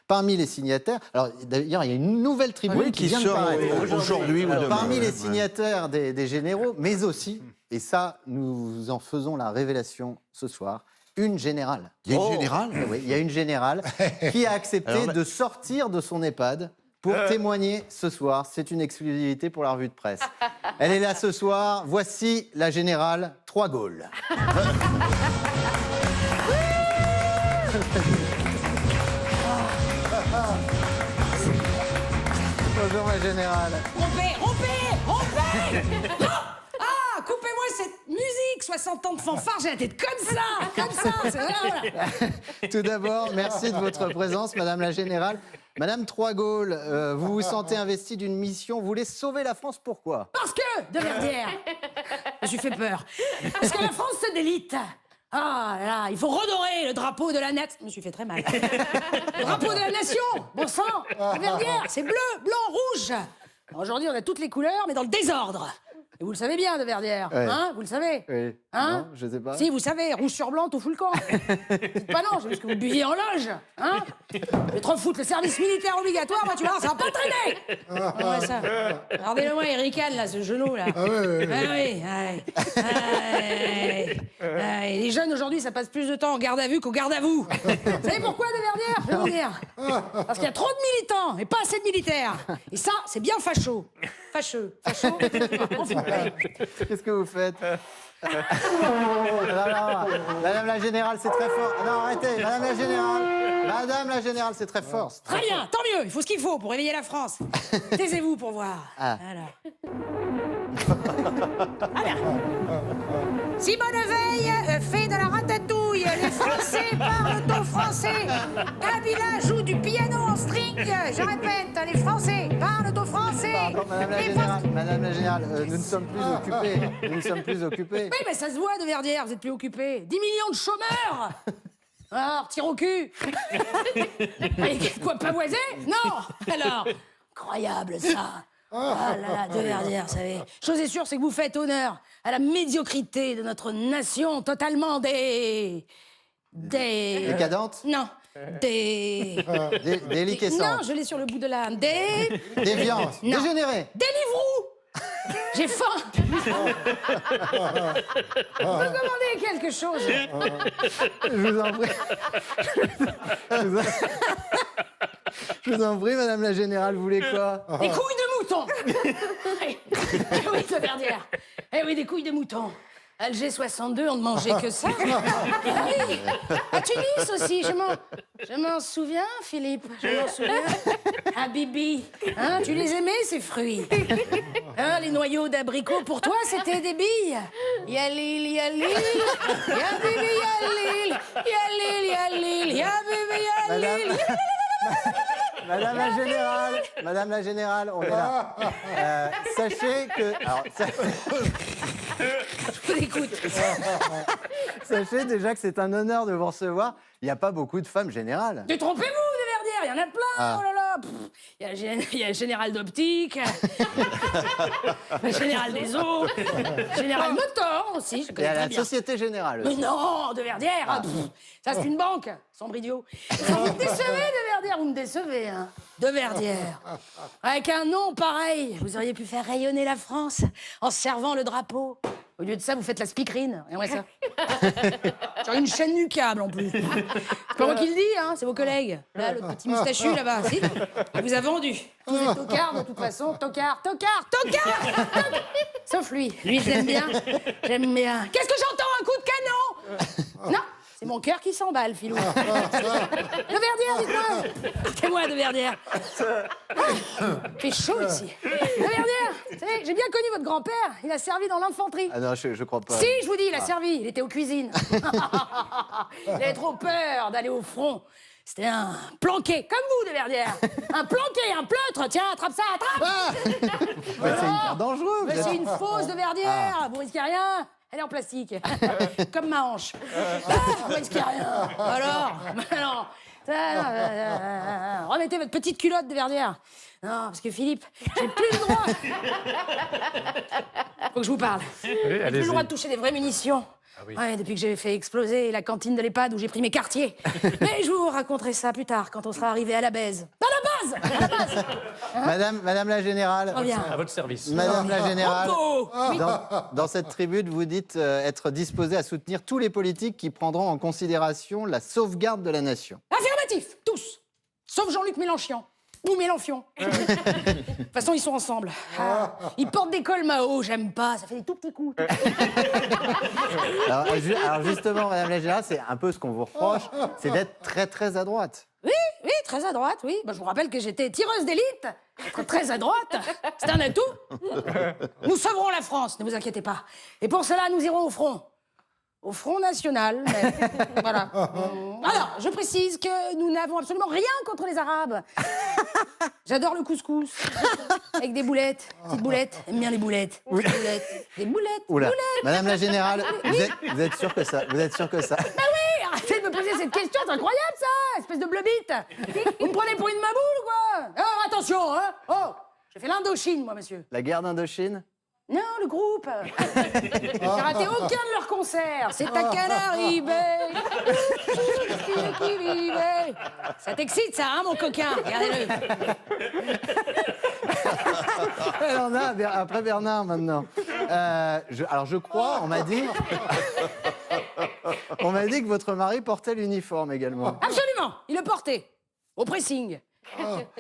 Parmi les signataires, alors d'ailleurs, il y a une nouvelle tribune qui vient de paraître aujourd'hui ou demain. Parmi les signataires des généraux, mais aussi, et ça, nous en faisons la révélation ce soir, une générale. Il y a une générale ? Oui, il y a une générale qui a accepté de sortir de son EHPAD pour témoigner ce soir. C'est une exclusivité pour la revue de presse. Elle est là ce soir. Voici la générale Trois Gaules. Bonjour ma générale. Rompez Ah, coupez-moi cette musique 60 ans de fanfare, j'ai la tête comme ça voilà. Tout d'abord, merci de votre présence, Madame la Générale. Madame Trois Gaules, vous vous sentez investie d'une mission, vous voulez sauver la France, pourquoi? Parce que, de Verdière, je me suis fait peur. Parce que la France se délite. Ah là, il faut redorer le drapeau de la nation. Je me suis fait très mal. Le drapeau de la nation, bon sang, à Verdière, c'est bleu, blanc, rouge. Aujourd'hui, on a toutes les couleurs, mais dans le désordre. Et vous le savez bien, de Verdière, hein? Vous le savez? Oui. Hein? Non, je sais pas. Si, vous savez, rouge sur blanc, tout fout le camp. Dites pas non, j'ai vu ce que vous buviez en loge, hein? Je vais te refoutre le service militaire obligatoire, moi, tu vois, ça va pas traîner! Ouais, ça. Regardez-le-moi, il ricane, là, ce genou, là. Ah oui. Les jeunes, aujourd'hui, ça passe plus de temps en garde à vue qu'au garde à vous. Vous savez pourquoi, de Verdière? Je vais vous dire. Parce qu'il y a trop de militants et pas assez de militaires. Et ça, c'est bien facho. Facho. Qu'est-ce que vous faites? Non, Madame la Générale, c'est très fort. Non, arrêtez, Madame la Générale. Madame la Générale, c'est très fort. Très bien, tant mieux, il faut ce qu'il faut pour réveiller la France. Taisez-vous pour voir. Voilà. Simone Veil fait de la ratatouille. Les Français parlent au français. Kabila joue du piano en string. Je répète, les Français parlent au français. Pardon, Madame la Générale, nous ne sommes plus occupés. Nous ne sommes plus occupés. Oui, mais ça se voit, de Verdière, vous êtes plus occupés. 10 millions de chômeurs. Alors, tire au cul. Mais quoi, pavoiser? Non. Alors, incroyable, ça. Ah là là, de Verdière, vous savez. Chose est sûre, c'est que vous faites honneur à la médiocrité de notre nation, totalement Décadente? Non. Déliquescente? Non, je l'ai sur le bout de la... Déviance? Non. Dégénérée? Délivrou. J'ai faim. Vous commandez quelque chose? Je vous en prie. Je vous en prie, Madame la Générale, vous voulez quoi? Des couilles de mouton. Oui, de Verdière. Eh oui, des couilles de mouton. Alger 62, on ne mangeait que ça. Ah oui. À Tunis aussi, je m'en souviens, Philippe. Je m'en souviens. Ah, Bibi, hein, tu les aimais, ces fruits? Hein, les noyaux d'abricots, pour toi, c'était des billes. Yalil, yalil, ya bibi, yalil, yalil, ya bibi, yalil. Madame la Générale, on est là. Sachez que... Alors, Je vous écoute. sachez déjà que c'est un honneur de vous recevoir. Il n'y a pas beaucoup de femmes générales. Détrompez-vous, de Verdière, il y en a plein. Oh là là. Il y a le général d'optique, le général des eaux, le général Motor aussi, je Il y connais a très la bien. Société Générale. Mais non, de Verdière, ça c'est une banque, sombre idiot. Vous me décevez, de Verdière, vous me décevez, hein. De Verdière. Avec un nom pareil, vous auriez pu faire rayonner la France en servant le drapeau. Au lieu de ça, vous faites la speakerine. Regardez ça. Sur une chaîne du câble, en plus. C'est pas moi qui le dis, hein, c'est vos collègues. Là, le petit moustachu, là-bas, si. Il vous a vendu. Tous les tocards, de toute façon. Tocard. Sauf lui. Lui, je l'aime bien. J'aime bien. Qu'est-ce que j'entends? Un coup de canon? Non, c'est mon cœur qui s'emballe, Philou. De Verdière, dites-moi. Écoutez-moi, de Verdière. Il fait chaud ici. De Verdière, vous savez, j'ai bien connu votre grand-père. Il a servi dans l'infanterie. Ah non, je crois pas. Si, je vous dis, il a servi. Il était aux cuisines. Il avait trop peur d'aller au front. C'était un planqué, comme vous, de Verdière. Un planqué, un pleutre. Tiens, attrape ça, attrape. Mais c'est hyper dangereux. Mais vous êtes- c'est une fausse de Verdière. Vous risquez rien. Elle est en plastique. Comme ma hanche. Vous risquez rien. Alors. remettez votre petite culotte de Verdière. Non, parce que Philippe, j'ai plus le droit. Faut que je vous parle. Oui, J'ai plus allez-y. le droit de toucher des vraies munitions. oui. Ouais, depuis que j'ai fait exploser la cantine de l'EHPAD où j'ai pris mes quartiers. Mais je vous raconterai ça plus tard, quand on sera arrivé à la baise. À la base. Madame la générale, Reviens. À votre service. Madame la générale, Oh, oui. dans cette tribune, vous dites être disposé à soutenir tous les politiques qui prendront en considération la sauvegarde de la nation. Affirmatif, tous. Sauf Jean-Luc Mélenchon. Ou Mélenchon. De toute façon, ils sont ensemble. Ah, ils portent des cols Mao, j'aime pas. Ça fait des tout petits coups. Alors justement, Madame la générale, c'est un peu ce qu'on vous reproche, c'est d'être très très à droite. Oui, très à droite, oui. Bah, je vous rappelle que j'étais tireuse d'élite. Être très à droite, c'est un atout. Nous sauverons la France, ne vous inquiétez pas. Et pour cela, nous irons au front. Au Front National, mais voilà. Alors, je précise que nous n'avons absolument rien contre les Arabes. J'adore le couscous. Avec des boulettes, petites boulettes. J'aime bien les boulettes. Oui. Des boulettes. Des boulettes. Oula, Boulettes. Madame la générale, vous êtes sûr que ça, vous êtes sûr que ça. Ah oui, arrêtez de me poser cette question, c'est incroyable ça, espèce de blobite. Vous me prenez pour une maboule ou quoi? Alors attention, hein. Oh, j'ai fait l'Indochine, moi, monsieur. La guerre d'Indochine? Non, le groupe. J'ai raté aucun de leurs concerts. C'est à Canaribe. Ça t'excite, ça, hein, mon coquin? Regardez-le. Alors là, après Bernard maintenant. Alors je crois, on m'a dit que votre mari portait l'uniforme également. Absolument, il le portait. Au pressing.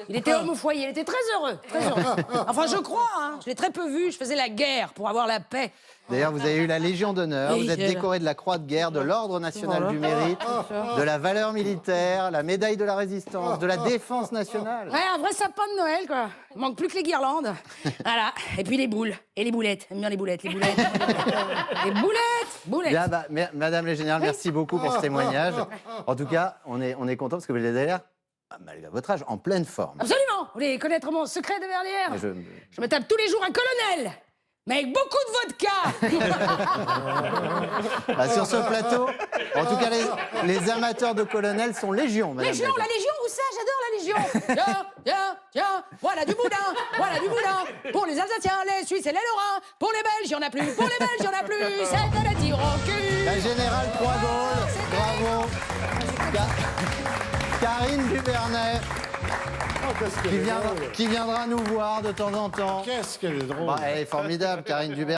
Il était homme au foyer, il était très heureux, très heureux. Enfin, je crois, hein. Je l'ai très peu vu, je faisais la guerre pour avoir la paix. D'ailleurs, vous avez eu la Légion d'honneur, Oui, vous êtes c'est- décoré de la Croix de guerre, de l'Ordre national Voilà. du mérite, de la valeur militaire, la médaille de la résistance, de la défense nationale. Ouais, un vrai sapin de Noël, quoi. Il manque plus que les guirlandes. Voilà. Et puis les boules. Et les boulettes. J'aime bien les boulettes, les boulettes. Les boulettes. Bien, Madame la générale, merci beaucoup pour ce témoignage. En tout cas, on est content parce que vous avez l'air, malgré votre âge, en pleine forme. Absolument. Vous voulez connaître mon secret de Verdière? Mais Je me tape tous les jours un colonel. Mais avec beaucoup de vodka. Sur ce plateau, en tout cas, les amateurs de colonel sont légion, Madame Légion, la la Légion, où ça? J'adore la Légion. Tiens, voilà du boudin. Pour les Alsaciens, les Suisses et les Lorrains. Pour les Belges, il y en a plus. C'est à la tire au cul. La générale Croix-Gaulle, bravo. Karine Dubernet, qui viendra nous voir de temps en temps. Qu'est-ce qu'elle est drôle. Elle est formidable, Karine Dubernet.